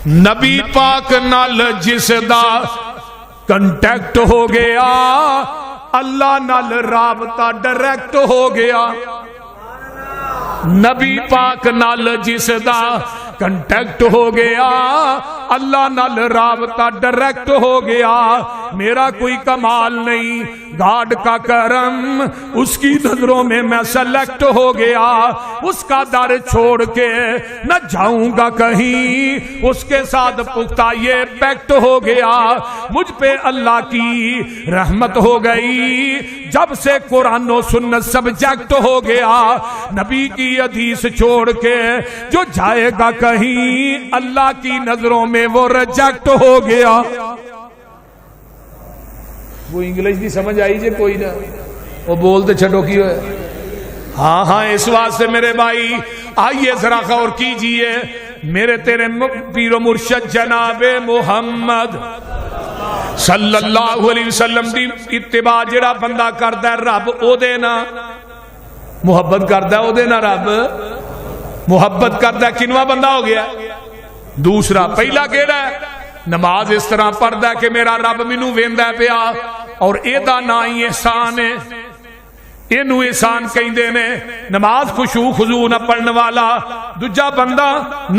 نبی پاک نال جس دا کنٹیکٹ ہو گیا اللہ نال رابطہ ڈائریکٹ ہو گیا. نبی پاک نال جس دا کنٹیکٹ ہو گیا اللہ نال رابطہ ڈائریکٹ ہو گیا. میرا کوئی کمال نہیں، گاڈ کا کرم، اس کی نظروں میں میں سلیکٹ ہو گیا. اس کا در چھوڑ کے نہ جاؤں گا کہیں، اس کے ساتھ پختہ یہ پیکٹ ہو گیا. مجھ پہ اللہ کی رحمت ہو گئی جب سے قرآن و سنت سبجیکٹ ہو گیا. نبی کی حدیث چھوڑ کے جو جائے گا کہیں اللہ کی نظروں میں وہ ریجیکٹ ہو گیا. وہ انگلش بھی سمجھ آئی جے کوئی نہ وہ بولتے چھٹو کی ہوئے. ہاں ہاں اس واسطے میرے بھائی آئیے ذرا غور کیجئے. میرے تیرے پیر و مرشد جناب محمد صلی اللہ علیہ وسلم دی اتباع جڑا بندہ کردا ہے رب او دے نا محبت کردا ہے، او دے نا رب محبت کردا ہے. کنواں بندہ ہو گیا؟ دوسرا. پہلا کیڑا ہے؟ نماز اس طرح پڑھدا ہے کہ میرا رب مینوں ویندا ہے پیا اور اے دا نا ہی احسان ہے. اینو احسان کہندے نے نماز خشوع خضوع نہ پڑھنے والا. دوجا بندہ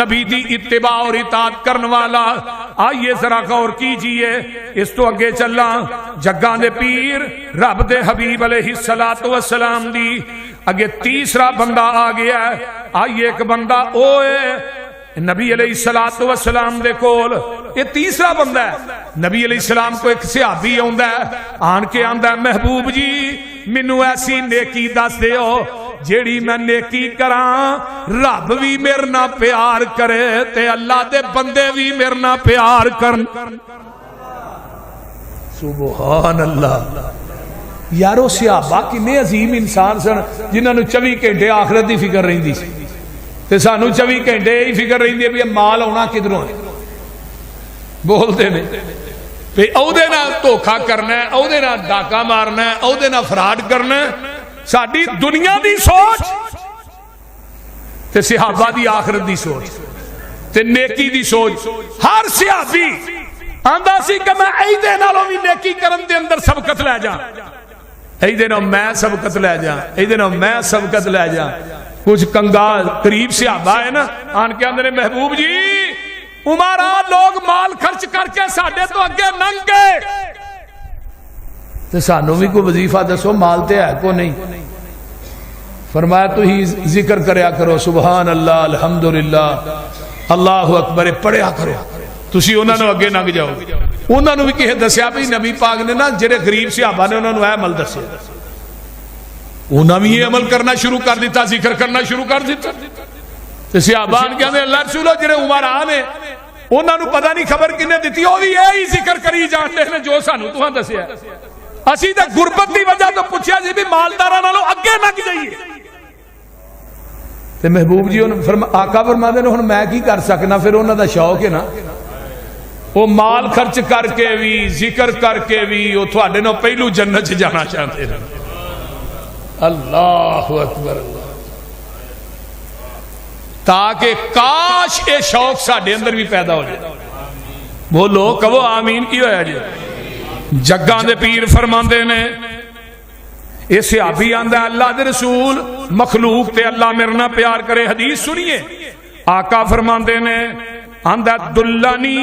نبی دی اتباع اور اطاعت کرنے والا. آئیے ذرا غور کیجئے. اس تو اگے چلا جگاں دے پیر رب دے حبیب علیہ الصلوۃ والسلام دی اگے تیسرا بندہ آ گیا ہے. آئیے ایک بندہ اوے نبی علیہ الصلوۃ والسلام دے کول، یہ تیسرا بندہ ہے. نبی علیہ السلام کو ایک صحابی آندا ہے، آن کے آندا ہے محبوب جی مینوں ایسی نیکی دس دیو جیڑی میں نیکی کراں رب بھی میرے نال پیار کرے تے اللہ دے بندے بھی میرے نال پیار کرن. سبحان اللہ. یارو صحابہ کنے عظیم انسان سن جنہاں نوں 24 گھنٹے آخرت دی فکر رہندی سی تے سانو 24 گھنٹے ہی فکر رہندی ہے بھی مال آنا کدھروں ہے. بولتے نے پہ او دے نال دھوکھا کرنا ہے، او دے نال ڈاکہ مارنا ہے، او دے نال فراڈ کرنا ہے. ساڈی دنیا دی سوچ تے صحابہ دی آخرت دی سوچ تے نیکی دی سوچ. ہر صحابی آندا سی کہ میں ایدے نالوں بھی نیکی کرن دے اندر سبقت لے جا، ایدے نال میں سبقت لے جا، ایدے نال میں سبقت لے جا. کچھ کنگال قریب صحابہ ہے نا آن کے اندر محبوب جی عمرہ لوگ مال خرچ کر کے ساڈے تو اگے لنگ گئے تے سانو بھی کوئی وظیفہ دسو، مال تے ہے کو نہیں. فرمایا تو ہی ذکر کریا کرو سبحان اللہ الحمدللہ اللہ اکبر پڑھیا کرو. تسی انہاں نوں اگے لنگ جاؤ. انہاں نوں بھی کہے دسیا بھی نبی پاک نے نا جڑے غریب صحابہ نے انہاں نوں اے عمل دسیا، انہاں بھی یہ عمل کرنا شروع کر دیتا، ذکر کرنا شروع کر دیتا. تے صحابہ نے کہندے اللہ رسولو جڑے عمرا نے انہاں نوں پتہ نہیں خبر کنے دتی، او بھی یہی ذکر کری جاندے نے جو سانو تہاں دسیا. اسی تے غربت دی وجہ تو پوچھیا جی بھی مالداراں نالوں اگے لگ جائیے. تے محبوب جی آقا فرماندے نے ہن میں کی کر سکنا؟ پھر انہاں دا شوق ہے نا، وہ مال خرچ کر کے بھی ذکر کر کے بھی وہ تھوڑے نو پہلو جنت چ جانا چاہتے ہیں. اللہ اکبر. تاکہ کاش اے شوق ساڈے اندر بھی پیدا ہو جائے. بولو کہو آمین. کی ہویا جی؟ جگاں دے پیر فرماندے نے اے صحابی آندا ہے اللہ دے رسول مخلوق تے اللہ میرے نال پیار کرے. حدیث سنیے آقا فرماندے نے آندا دلانی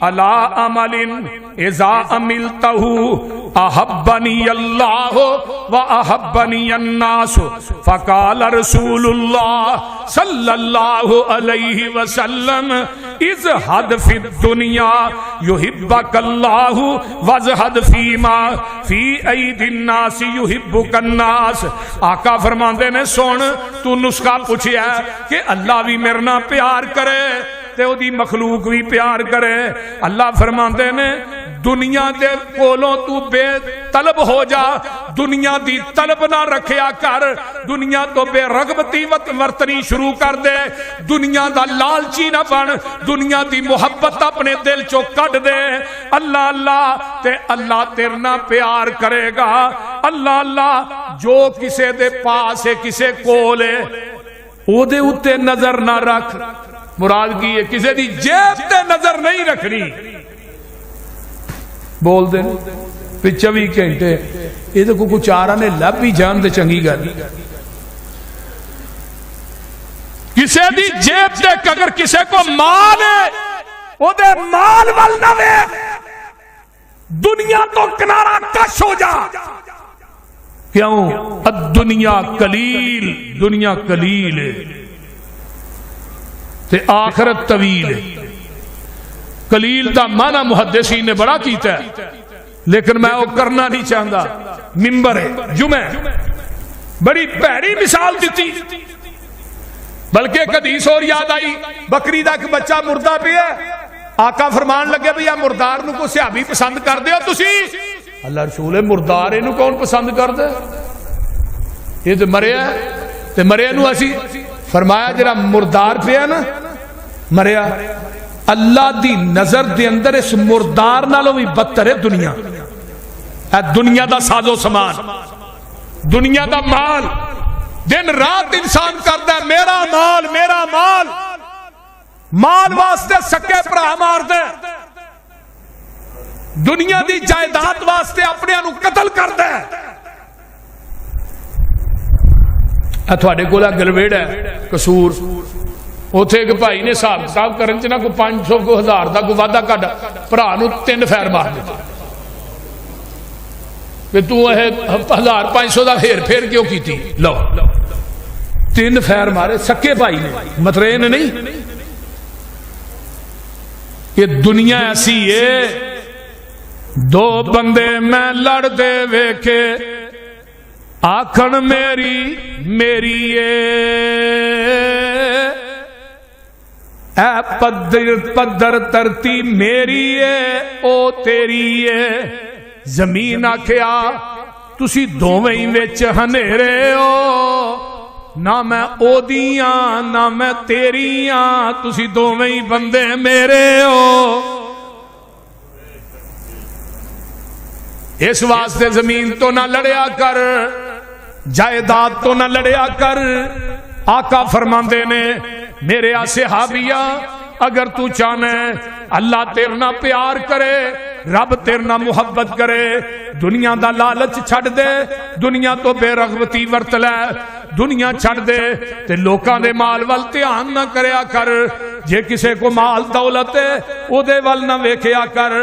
علی عمل اذا عملتہ احبنی اللہ و احبنی الناس. فقال رسول اللہ صلی اللہ علیہ وسلم ازہد فی الدنیا یحبک اللہ وازہد فیما فی ایدی الناس یحبک الناس. آقا فرماندے نے سن تو نسخہ پوچھیا ہے کہ اللہ بھی میرے نال پیار کرے تے او دی مخلوق بھی پیار کرے. اللہ فرماندے نے دنیا دے کولوں تو بے طلب ہو جا، دنیا دی طلب نہ رکھیا کر، دنیا تو بے رغبتی ورتنی شروع کر دے، دنیا دا لالچی نہ بن، دنیا دی محبت اپنے دل چو کٹ دے. اللہ اللہ تے اللہ تیرے نال پیار کرے گا. اللہ اللہ جو کسے دے پاس ہے کسے کول ہے او دے اتے نظر نہ رکھ. مراد کی ہے کسی دی جیب تے نظر نہیں رکھنی بول دے پہ 24 گھنٹے یہ تو کچھ آ رہا نے لب بھی جان دے چنگی گل کسی دی جیب تے اگر کسی کو مال ہے وہ دے مال وال نہ وے دنیا تو کنارہ کش ہو جا کیوں الدنیا قلیل دنیا قلیل ہے تے آخرت طویل ہے قلیل دا معنی محدثین نے بڑا کیتا ہے لیکن میں وہ کرنا نہیں چاہتا ممبر ہے جمعہ بڑی پیڑی مثال دیتی بلکہ ایک حدیث اور یاد آئی بکری دا ایک بچہ مردہ پہ ہے آقا فرمان لگے بھئی مردار نو کو صحابی پسند کر دے ہو تسی اللہ رسول مردار انو کون پسند کر دے یہ تو مریا ہے تے مریا نو اسی فرمایا جرا مردار پہ ہے نا مریا اللہ دی نظر دے اندر اس مردار نالوں بھی بدتر ہے دنیا دنیا دا ساز و سامان دنیا دا مال دن رات انسان کرتا ہے میرا مال میرا مال مال واسطے سکے بھرا مار دے دنیا دی جائیداد واسطے اپنے انو قتل کر دے تھوڑے کولا گلویڑ ہے قصور اوتھے ایک بھائی نے حساب کتاب کرن چ نہ کو 500 کو 1000 دا کو وعدہ کڈ بھرا نو 3 فیر مار دیتا کہ تو 1500 دا پھیر کیوں کیتی لو 3 فیر مارے سکے بھائی نے مترین نہیں کہ دنیا ایسی ہے دو بندے میں لڑ دے ویکھے آکھن میری میری اے پدر ترتی میری ہے او تیری ہے زمین آکھیا تسی دوویں ہی وچ ہنیرے ہو نہ میں او دیاں نہ میں تیریاں تسی دوویں ہی بندے میرے ہو اس واسطے زمین تو نہ لڑیا کر جائیداد تو نہ لڑیا کر آقا فرماندے نے میرے صحابیہ اگر تو چاہنے اللہ تیرے نہ پیار کرے رب تیرے نہ محبت کرے دنیا دا لالچ چھڑ دے دنیا تو بے رغبتی ورت لے دنیا چھڑ دے تے لوکاں دے مال وال دھیان نہ کریا کر جے کسے کو مال دولت ہے او دے وال نہ ویکھیا کر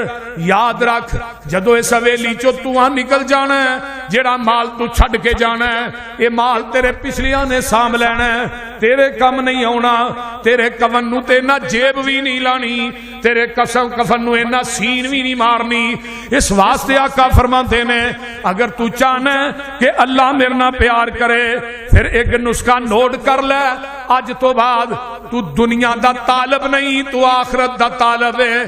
یاد رکھ جدو اس حویلی چو تو نکل جانا ہے جیڑا مال تو چھڑ کے جانا ہے یہ مال تیرے پچھلیاں نے سام لینا ہے تیرے کم نہیں ہونا تیرے کفن نو تے نہ جیب بھی نہیں لانی تیرے کفن نو نہ سین بھی نہیں مارنی اس واسطے آقا فرماتے نے اگر تو چاہنا ہے کہ اللہ میرے نہ پیار کرے پھر ایک نسخہ نوٹ کر لے آج تو بعد تو دنیا دا طالب نہیں تو آخرت دا طالب ہے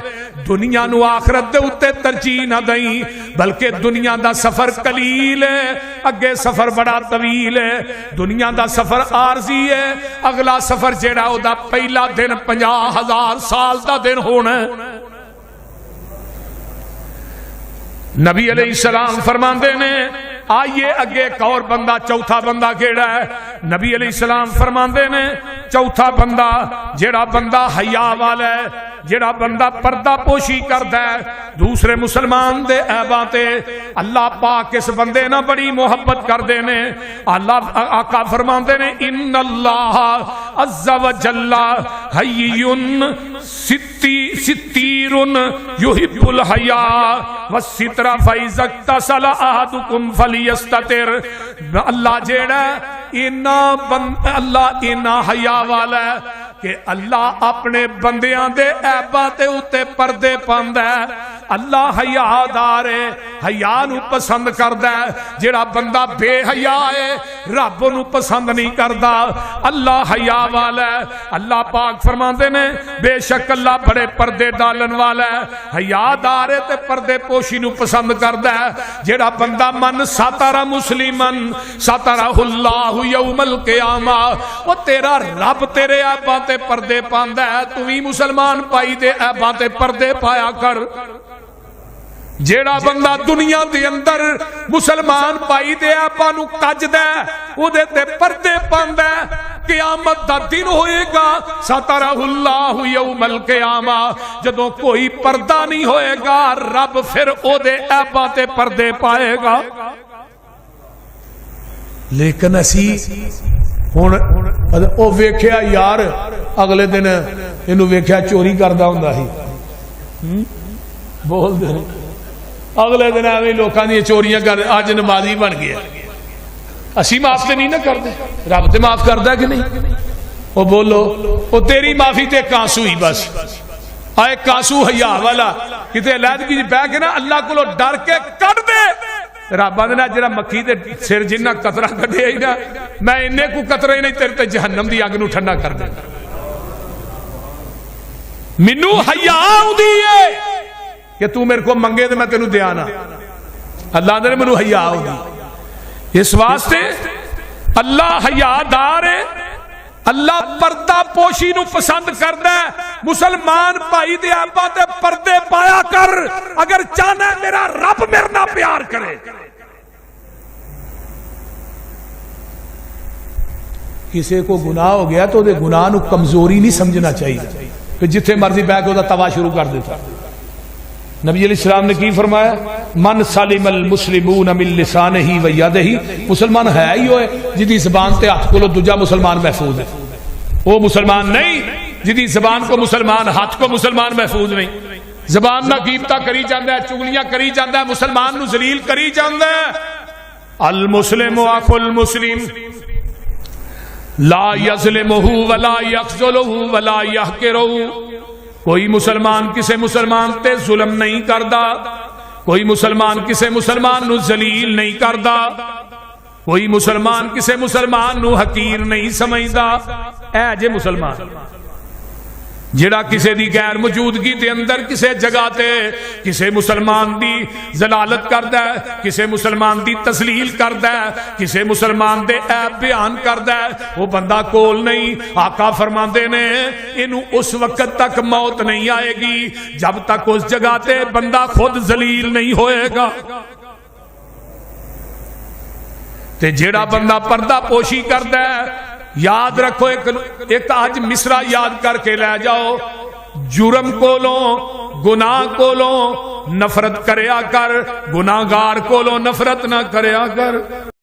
دنیا نو آخرت دے اتے ترجیح نہ دیں بلکہ دنیا دا سفر قلیل ہے اگے سفر بڑا طویل ہے دنیا دا سفر عارضی ہے اگلا سفر جیڑا او دا پہلا دن 50,000 سال دا دن ہونا ہے نبی علیہ السلام فرماندے نے آئیے اگے ایک اور بندہ چوتھا بندہ کیڑا ہے نبی علیہ السلام فرماندے نے چوتھا بندہ جیڑا بندہ حیا والا ہے جیڑا بندہ پردہ پوشی کردا ہے دوسرے مسلمان دے عیباں تے اللہ پاک اس بندے نہ بڑی محبت کردے نے اللہ آقا فرماندے نے ان اللہ عز و جل حیٌ ستیر یحب الحیا والستر فاذا اغتسل احدکم فلیستتر اللہ جیڑا اللہ اینا حیا والا ہے کہ اللہ اپنے بندیاں دے عیباں تے اتے پردے پاندا ہے اللہ حیا دار ہے حیا نو پسند کردا ہے جڑا بندہ بے حیا ہے رب نو پسند نہیں کردا اللہ حیا والا ہے اللہ پاک فرماندے نے بے شک اللہ بڑے پردے ڈالن والا ہے حیا دار ہے تے پردے پوشی نو پسند کردا ہے جڑا بندہ من ساتارا مسلمن ساتارہ اللہ یوم القیامہ وہ تیرا رب تیرے عیباں تے پردے پاندا ہے تو بھی مسلمان پائی دے عیباں تے پردے پایا کر جیڑا بندہ دنیا دے اندر مسلمان بھائی دے آپا نو کجدا ہے او دے تے پردے پاندا ہے، قیامت دا دن ہوئے گا سترہ اللہ یوم القیامہ، جدوں کوئی پردہ نہیں ہوئے گا رب پھر او دے آپا تے پردے پائے گا۔ لیکن اسی ہن او ویکھیا یار اگلے دن اینو ویکھیا چوری کردا ہوندا سی، بول دے اگلے دن ایویں لوکاں دی چوریاں کر اج نمازی بن گیا۔ اسی معاف تے نہیں نہ کردے، رب تے معاف کردا کہ نہیں؟ او بولو او تیری معافی تے کانسو ہی بس، آئے کانسو حیا والا کتے علیحدگی پہ کے نا اللہ کو ڈر کے کٹ دے۔ رب آدھنا جڑا مکھی دے سر جنہ قطرہ کٹے ہی نا میں انہیں کو قطرہ ہی نہیں تیرے تے جہنم دی اگ نو ٹھنڈا کر دے۔ منو حیا ہوندی ہے کہ تو میرے کو منگے تو میں تینوں دیا نا، اللہ نے منو حیا ہوگی۔ اس واسطے اللہ حیا دار ہے، اللہ پردہ پوشی نو پسند کردا ہے۔ مسلمان بھائی دے آپا تے پردے پایا کر اگر چاہنا ہے میرا رب میرے نال پیار کرے۔ کسی کو گناہ ہو گیا تو دے گناہ نو کمزوری نہیں سمجھنا چاہیے کہ جتھے مرضی بیٹھ کے توا شروع کر دیتا۔ نبی علیہ السلام نے کی فرمایا؟ من سلم المسلمون من لسانہ و یدہ، مسلمان ہے ہی ہوئے جدی زبان تے ہاتھ کو دوجا مسلمان محفوظ ہے، وہ مسلمان نہیں جدی زبان کو مسلمان ہاتھ کو مسلمان محفوظ نہیں۔ زبان نہ غیبتہ کری جاندا ہے، چگلیاں کری جاندا ہے، مسلمان نو ذلیل کری جاندا ہے۔ المسلم اخو المسلم لا یظلمہ ولا یخذلہ ولا یحقرہ، کوئی مسلمان کسے مسلمان تے ظلم نہیں کردا، کوئی مسلمان کسے مسلمان نو ذلیل نہیں کردا، کوئی مسلمان کسے مسلمان نو حقیر نہیں سمجھدا۔ اے جے مسلمان جڑا کسے دی غیر موجودگی دے اندر کسے جگہ تے کسے مسلمان دی ضلالت کردا ہے، کسے مسلمان دی تذلیل کردا ہے، کسے مسلمان دے عیب بیان کردا ہے، وہ بندہ کول نہیں۔ آقا فرماندے نے اینو اس وقت تک موت نہیں آئے گی جب تک اس جگہ تے بندہ خود ذلیل نہیں ہوئے گا۔ تے جڑا بندہ پردہ پوشی کردا ہے، یاد رکھو ایک آج مصرع یاد کر کے لے جاؤ، جرم کولوں گناہ کولوں نفرت کریا کر، گناہگار کولوں نفرت نہ کریا کر۔